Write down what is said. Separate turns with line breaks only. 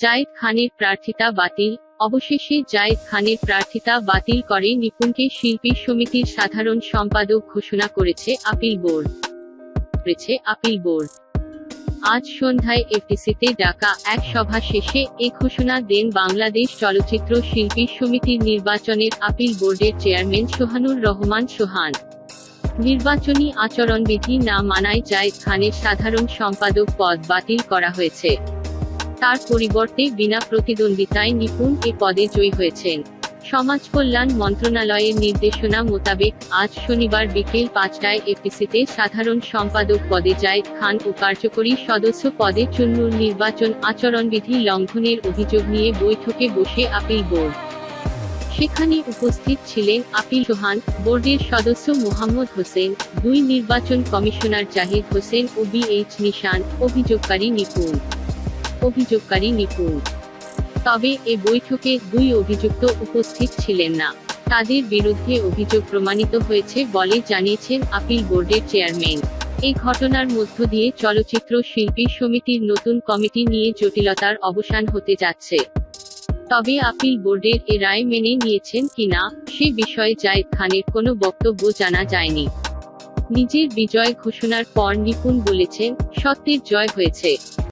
জায়েদ খানের প্রার্থিতা বাতিল। অবশেষে জায়েদ খানের প্রার্থিতা বাতিল করে নিপুণকে শিল্পী সমিতির সাধারণ সম্পাদক ঘোষণা করেছে আপিল বোর্ড। আজ সন্ধ্যায় এফডিসিতে ডাকা এক সভা শেষে এ ঘোষণা দেন বাংলাদেশ চলচ্চিত্র শিল্পী সমিতির নির্বাচনের আপিল বোর্ডের চেয়ারম্যান সোহানুর রহমান সোহান। নির্বাচনী আচরণবিধি না মানায় জায়েদ খানের সাধারণ সম্পাদক পদ বাতিল করা হয়েছে। তার পরিবর্তে বিনা প্রতিদ্বন্দ্বিতায় নিপুণ এ পদে জয়ী হয়েছেন। সমাজ কল্যাণ মন্ত্রণালয়ের নির্দেশনা মোতাবেক আজ শনিবার বিকেল 5টায় এফডিসিতে সাধারণ সম্পাদক পদে জায়েদ খান ও কার্যকরী সদস্য পদে চুন্নুর নির্বাচন আচরণবিধি লঙ্ঘনের অভিযোগ নিয়ে বৈঠকে বসে আপিল বোর্ড। সেখানে উপস্থিত ছিলেন আপিল সোহান বোর্ডের সদস্য মোহাম্মদ হোসেন, 2 নির্বাচন কমিশনার জাহিদ হোসেন ও BH নিশান, অভিযোগকারী নিপুণ। তবে এ বৈঠকে 2 অভিযুক্ত উপস্থিত ছিলেন না। তাদের বিরুদ্ধে অভিযোগ প্রমাণিত হয়েছে বলে জানিয়েছেন আপিল বোর্ডের চেয়ারম্যান। এই ঘটনার মধ্য দিয়ে চলচ্চিত্র শিল্পী সমিতির নতুন কমিটি নিয়ে জটিলতার অবসান হতে যাচ্ছে। তবে আপিল বোর্ডের এ রায় মেনে নিয়েছেন কিনা সে বিষয়ে জায়েদ খানের কোনো বক্তব্য জানা যায়নি। নিজের বিজয় ঘোষণার পর নিপুণ বলেছেন, সত্যের জয় হয়েছে।